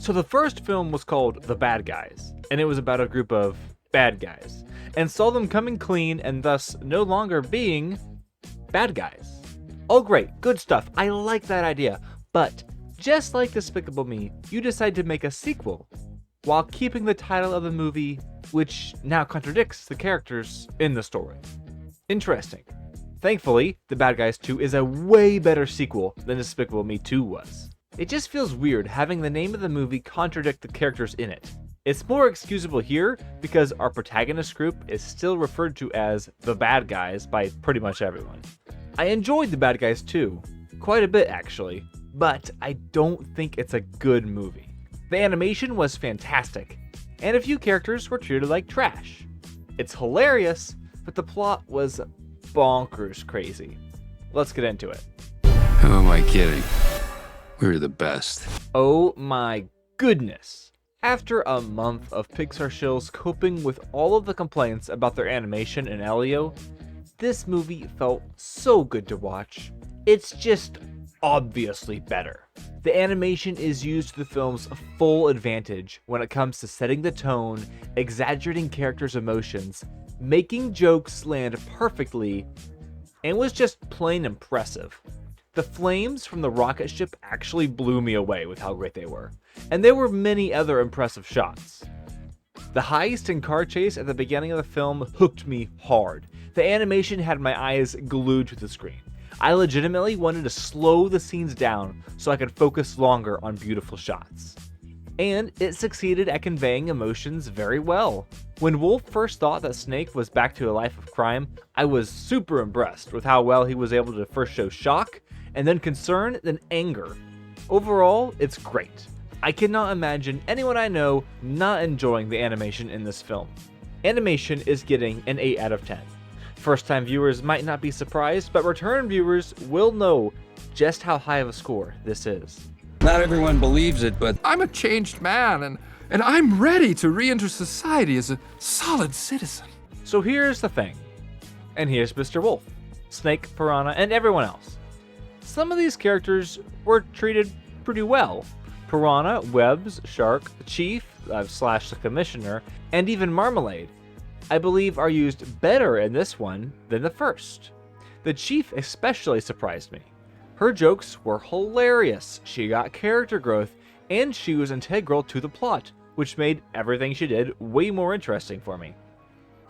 So the first film was called The Bad Guys, and it was about a group of bad guys, and saw them coming clean and thus no longer being bad guys. Oh great, good stuff, I like that idea, but just like Despicable Me, you decide to make a sequel while keeping the title of the movie, which now contradicts the characters in the story. Interesting. Thankfully, The Bad Guys 2 is a way better sequel than Despicable Me 2 was. It just feels weird having the name of the movie contradict the characters in it. It's more excusable here because our protagonist group is still referred to as the bad guys by pretty much everyone. I enjoyed The Bad Guys 2, quite a bit actually, but I don't think it's a good movie. The animation was fantastic, and a few characters were treated like trash. It's hilarious, but the plot was bonkers crazy. Let's get into it. Who am I kidding? We're the best. Oh my goodness. After a month of Pixar shills coping with all of the complaints about their animation in Elio, this movie felt so good to watch. It's just obviously better. The animation is used to the film's full advantage when it comes to setting the tone, exaggerating characters' emotions, making jokes land perfectly, and was just plain impressive. The flames from the rocket ship actually blew me away with how great they were, and there were many other impressive shots. The heist and car chase at the beginning of the film hooked me hard. The animation had my eyes glued to the screen. I legitimately wanted to slow the scenes down so I could focus longer on beautiful shots. And it succeeded at conveying emotions very well. When Wolf first thought that Snake was back to a life of crime, I was super impressed with how well he was able to first show shock, and then concern, then anger. Overall, it's great. I cannot imagine anyone I know not enjoying the animation in this film. Animation is getting an 8 out of 10. First-time viewers might not be surprised, but return viewers will know just how high of a score this is. Not everyone believes it, but I'm a changed man, and I'm ready to re-enter society as a solid citizen. So here's the thing. And here's Mr. Wolf, Snake, Piranha, and everyone else. Some of these characters were treated pretty well. Piranha, Webbs, Shark, Chief, / the Commissioner, and even Marmalade, I believe are used better in this one than the first. The Chief especially surprised me. Her jokes were hilarious, she got character growth, and she was integral to the plot, which made everything she did way more interesting for me.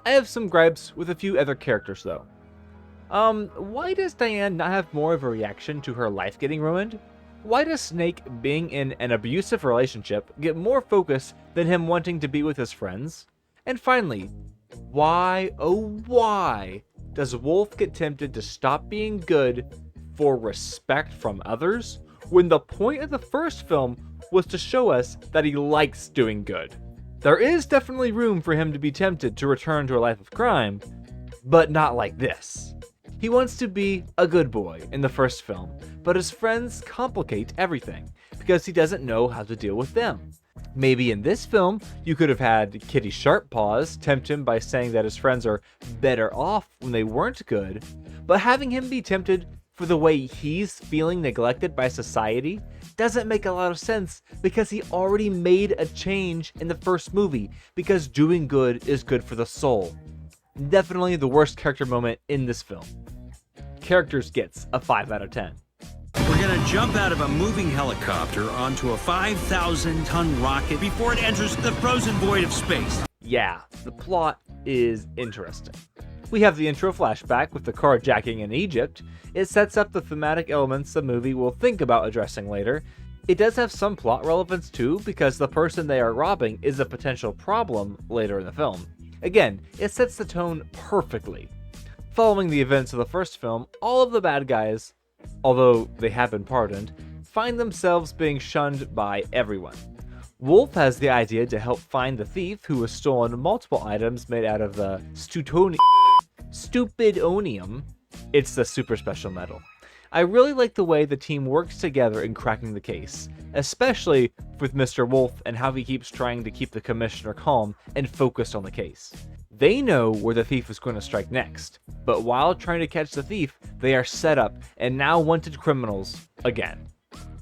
I have some gripes with a few other characters though. Why does Diane not have more of a reaction to her life getting ruined? Why does Snake being in an abusive relationship get more focus than him wanting to be with his friends? And finally, why, oh why, does Wolf get tempted to stop being good for respect from others, when the point of the first film was to show us that he likes doing good? There is definitely room for him to be tempted to return to a life of crime, but not like this. He wants to be a good boy in the first film, but his friends complicate everything because he doesn't know how to deal with them. Maybe in this film, you could have had Kitty Sharppaws tempt him by saying that his friends are better off when they weren't good, but having him be tempted for the way he's feeling neglected by society doesn't make a lot of sense because he already made a change in the first movie because doing good is good for the soul. Definitely the worst character moment in this film. Characters gets a 5 out of 10. We're gonna jump out of a moving helicopter onto a 5,000-ton rocket before it enters the frozen void of space. Yeah, the plot is interesting. We have the intro flashback with the carjacking in Egypt. It sets up the thematic elements the movie will think about addressing later. It does have some plot relevance too, because the person they are robbing is a potential problem later in the film. Again, it sets the tone perfectly. Following the events of the first film, all of the bad guys, although they have been pardoned, find themselves being shunned by everyone. Wolf has the idea to help find the thief who has stolen multiple items made out of the stupidonium. It's the super special metal. I really like the way the team works together in cracking the case, especially with Mr. Wolf and how he keeps trying to keep the commissioner calm and focused on the case. They know where the thief is going to strike next, but while trying to catch the thief, they are set up and now wanted criminals again.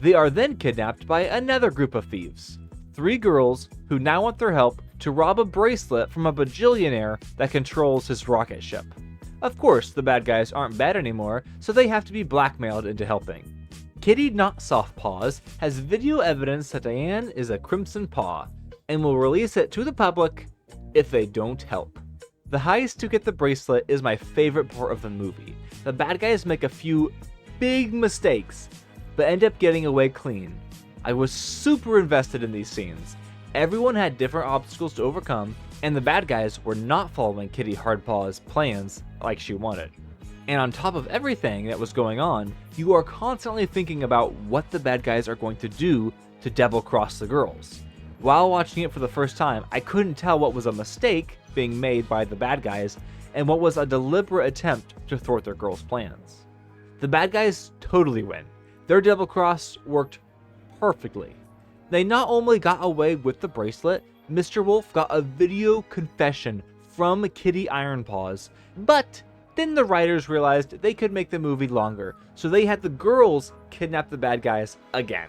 They are then kidnapped by another group of thieves. 3 girls who now want their help to rob a bracelet from a bajillionaire that controls his rocket ship. Of course, the bad guys aren't bad anymore, so they have to be blackmailed into helping. Kitty Not Soft Paws has video evidence that Diane is a Crimson Paw, and will release it to the public if they don't help. The heist to get the bracelet is my favorite part of the movie. The bad guys make a few big mistakes, but end up getting away clean. I was super invested in these scenes. Everyone had different obstacles to overcome, and the bad guys were not following Kitty Hardpaw's plans like she wanted. And on top of everything that was going on, you are constantly thinking about what the bad guys are going to do to double-cross the girls. While watching it for the first time, I couldn't tell what was a mistake being made by the bad guys and what was a deliberate attempt to thwart their girls' plans. The bad guys totally win. Their double-cross worked perfectly. They not only got away with the bracelet, Mr. Wolf got a video confession from Kitty Ironpaws, but then the writers realized they could make the movie longer, so they had the girls kidnap the bad guys again.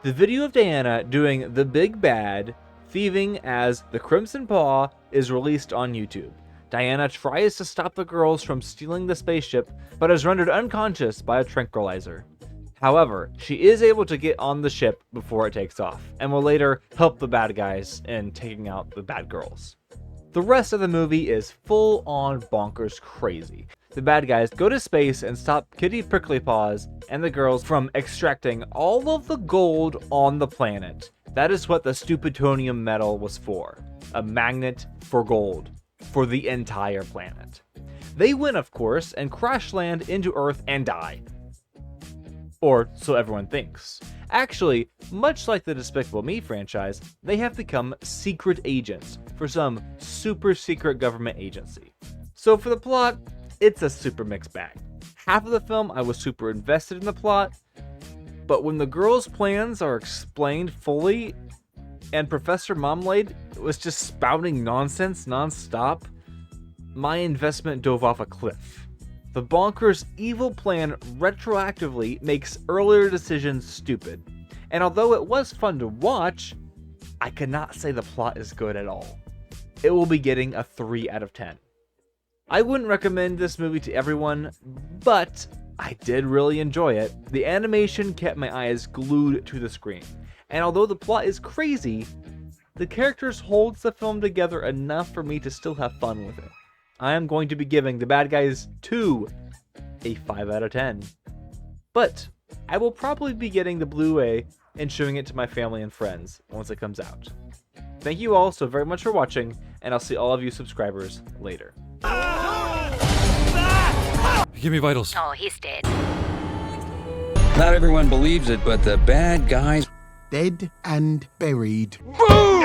The video of Diana doing the big bad, thieving as the Crimson Paw, is released on YouTube. Diana tries to stop the girls from stealing the spaceship, but is rendered unconscious by a tranquilizer. However, she is able to get on the ship before it takes off, and will later help the bad guys in taking out the bad girls. The rest of the movie is full-on bonkers crazy. The bad guys go to space and stop Kitty Pricklypaws and the girls from extracting all of the gold on the planet. That is what the stupidonium metal was for. A magnet for gold. For the entire planet. They win, of course, and crash land into Earth and die. Or so everyone thinks. Actually, much like the Despicable Me franchise, they have become secret agents for some super secret government agency. So for the plot, it's a super mixed bag. Half of the film I was super invested in the plot, but when the girls' plans are explained fully and Professor Marmalade was just spouting nonsense non-stop, my investment dove off a cliff. The bonkers evil plan retroactively makes earlier decisions stupid, and although it was fun to watch, I cannot say the plot is good at all. It will be getting a 3 out of 10. I wouldn't recommend this movie to everyone, but I did really enjoy it. The animation kept my eyes glued to the screen, and although the plot is crazy, the characters holds the film together enough for me to still have fun with it. I am going to be giving The Bad Guys 2 a 5 out of 10. But I will probably be getting the Blu-ray and showing it to my family and friends once it comes out. Thank you all so very much for watching, and I'll see all of you subscribers later. Give me vitals. Oh, he's dead. Not everyone believes it, but the bad guys... Dead and buried. Boom!